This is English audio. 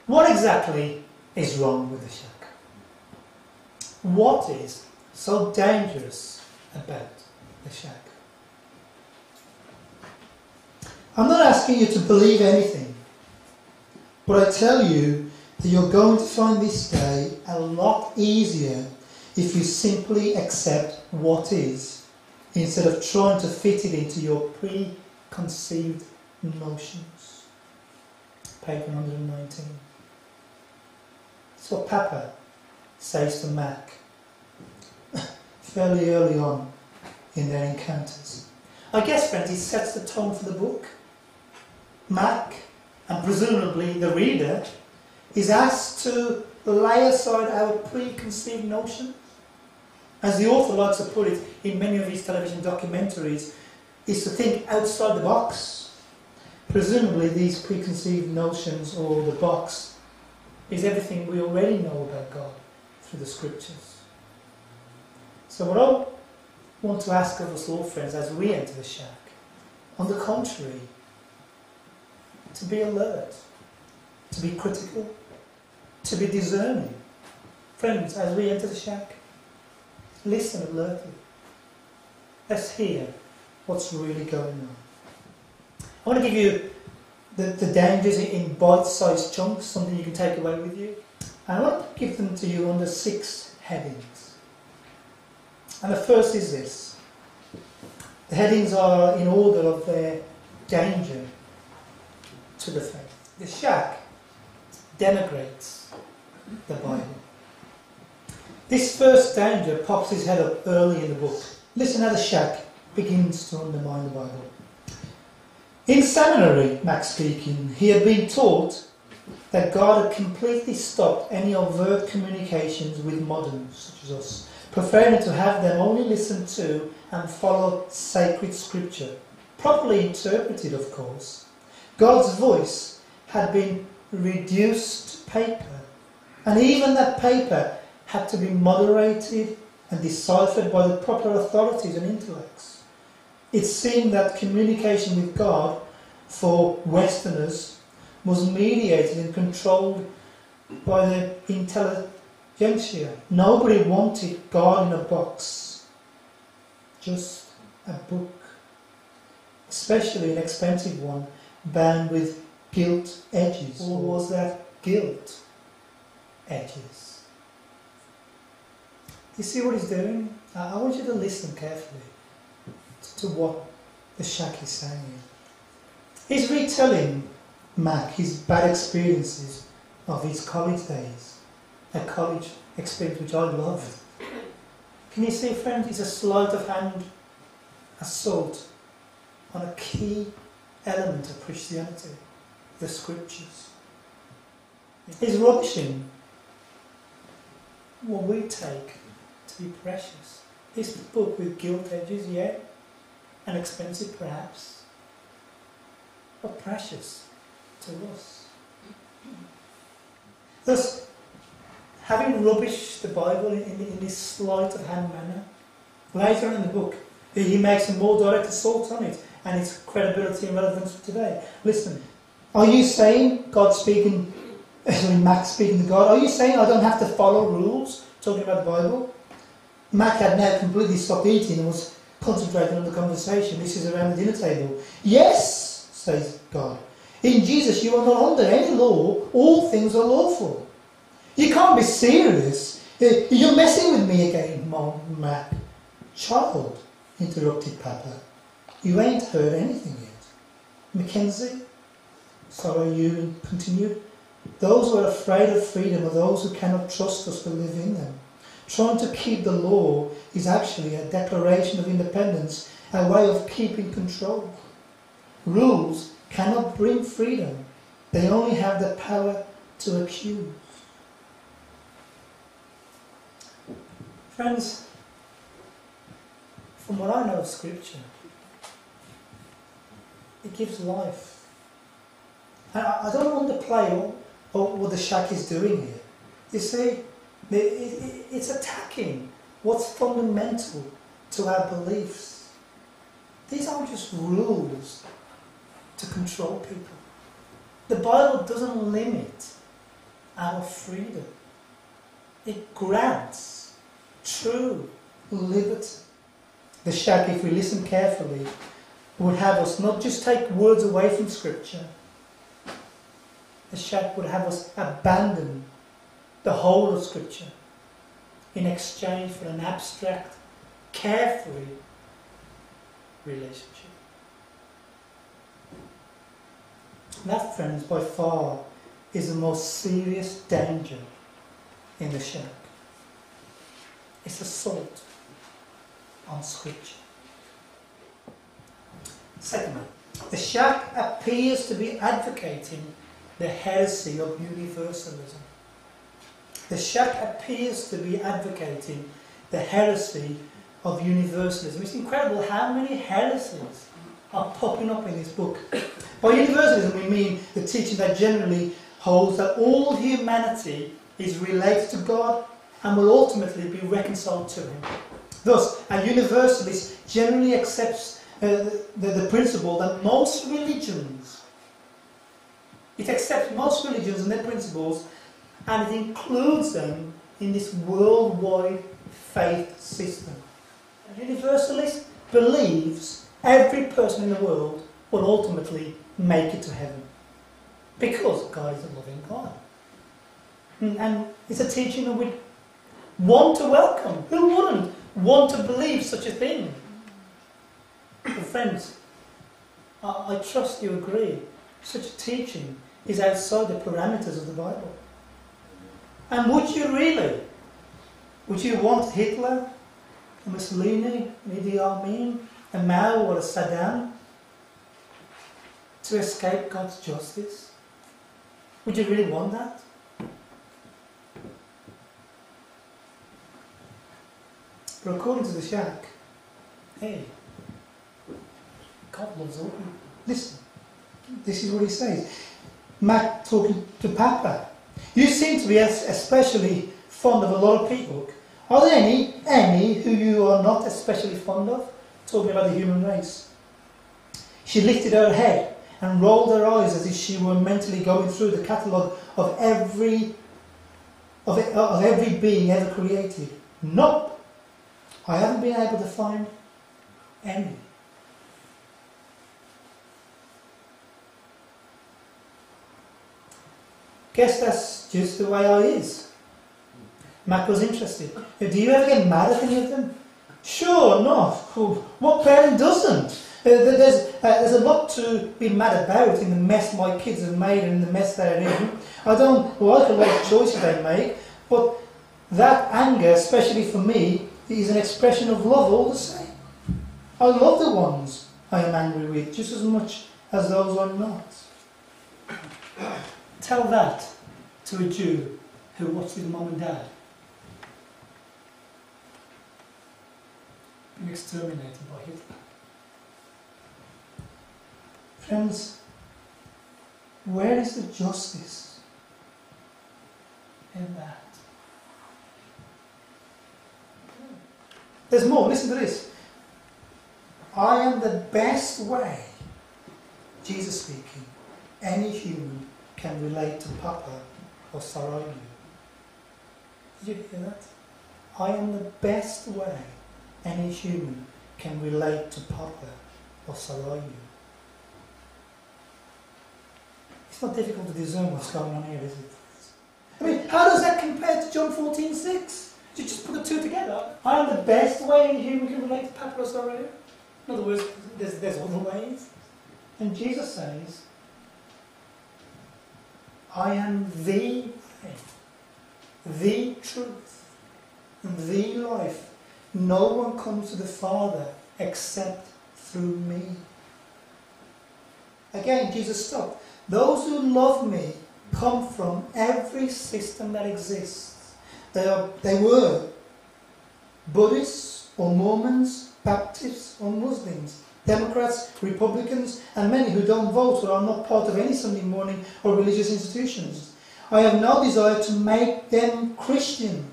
What exactly is wrong with the shack? What is so dangerous about the shack? I'm not asking you to believe anything, but I tell you that you're going to find this day a lot easier if you simply accept what is, instead of trying to fit it into your preconceived notions. Page 119. It's what Papa says to Mac fairly early on in their encounters. I guess, friends, he sets the tone for the book. Mac, and presumably the reader, is asked to lay aside our preconceived notions. As the author likes to put it in many of his television documentaries, is to think outside the box. Presumably these preconceived notions, or the box, is everything we already know about God through the scriptures. So what I want to ask of us all, friends, as we enter the shack, on the contrary, to be alert, to be critical, to be discerning. Friends, as we enter the shack, listen alertly. Let's hear what's really going on. I want to give you the dangers in bite-sized chunks, something you can take away with you. And I want to give them to you under 6 headings. And the first is this. The headings are in order of their danger to the faith. The shack denigrates the Bible. This first danger pops his head up early in the book. Listen how the shack begins to undermine the Bible. In seminary, Max speaking, he had been taught that God had completely stopped any overt communications with moderns, such as us, preferring to have them only listen to and follow sacred scripture, properly interpreted, of course. God's voice had been reduced to paper, and even that paper had to be moderated and deciphered by the proper authorities and intellects. It seemed that communication with God for Westerners was mediated and controlled by the intelligentsia. Nobody wanted God in a box, just a book, especially an expensive one bound with gilt edges. Or was that gilt edges? Do you see what he's doing? I want you to listen carefully to what the shack is saying. He's retelling Mac his bad experiences of his college days, a college experience which I loved. Can you see, friends, it's a sleight of hand assault on a key element of Christianity, the scriptures. He's rubbishing what we take to be precious. This book with gilt edges, yeah, and expensive perhaps, but precious to us. Thus, having rubbished the Bible in this sleight of hand manner, later on in the book, he makes a more direct assault on it and its credibility and relevance for today. Listen, are you saying, Mac speaking to God, are you saying I don't have to follow rules, talking about the Bible? Mac had now completely stopped eating and was concentrating on the conversation. This is around the dinner table. Yes, says God. In Jesus you are not under any law. All things are lawful. You can't be serious. You're messing with me again, Mac. Child, interrupted Papa. You ain't heard anything yet. Mackenzie, sorrow you continued. Those who are afraid of freedom are those who cannot trust us to live in them. Trying to keep the law is actually a declaration of independence, a way of keeping control. Rules cannot bring freedom. They only have the power to accuse. Friends, from what I know of Scripture, it gives life. I don't underplay what the shack is doing here. You see, it's attacking what's fundamental to our beliefs. These aren't just rules to control people. The Bible doesn't limit our freedom. It grants true liberty. The shack, if we listen carefully, would have us not just take words away from Scripture. The shack would have us abandon the whole of Scripture in exchange for an abstract, carefree relationship. That, friends, by far is the most serious danger in the shack. It's assault on Scripture. Secondly, the shack appears to be advocating the heresy of universalism. The shack appears to be advocating the heresy of universalism. It's incredible how many heresies are popping up in this book. By universalism we mean the teaching that generally holds that all humanity is related to God and will ultimately be reconciled to Him. Thus, a universalist generally accepts the principle that most religions, it accepts most religions and their principles, and it includes them in this worldwide faith system. A universalist believes every person in the world will ultimately make it to heaven, because God is a loving God. And it's a teaching that we'd want to welcome. Who wouldn't want to believe such a thing? But friends, I trust you agree, such a teaching is outside the parameters of the Bible. And would you really? Would you want Hitler, a Mussolini, an Idi Amin, a Mao or a Saddam to escape God's justice? Would you really want that? But according to the shack, hey, God loves all people. Listen, this is what he says. Matt talking to Papa. You seem to be especially fond of a lot of people. Are there any who you are not especially fond of? Talking about the human race. She lifted her head and rolled her eyes as if she were mentally going through the catalogue of every being ever created. Nope. I haven't been able to find any. Guess that's just the way I is. Mac was interested. Do you ever get mad at any of them? Sure, not. What parent doesn't? There's a lot to be mad about in the mess my kids have made and in the mess they're in. I don't like a lot of choices they make, but that anger, especially for me, is an expression of love all the same. I love the ones I am angry with just as much as those I'm not. Tell that to a Jew who watched his mum and dad being exterminated by Hitler. Friends, where is the justice in that? There's more, listen to this. I am the best way, Jesus speaking, any human can relate to Papa or Sarayu. Did you hear that? I am the best way any human can relate to Papa or Sarayu. It's not difficult to discern what's going on here, is it? I mean, how does that compare to John 14:6? You just put the two together. I am the best way any human can relate to Papa or Sarayu. In other words, there's other ways. And Jesus says, I am the way, the truth, and the life. No one comes to the Father except through me. Again, Jesus stopped. Those who love me come from every system that exists. They were Buddhists or Mormons, Baptists or Muslims, Democrats, Republicans, and many who don't vote or are not part of any Sunday morning or religious institutions. I have no desire to make them Christian.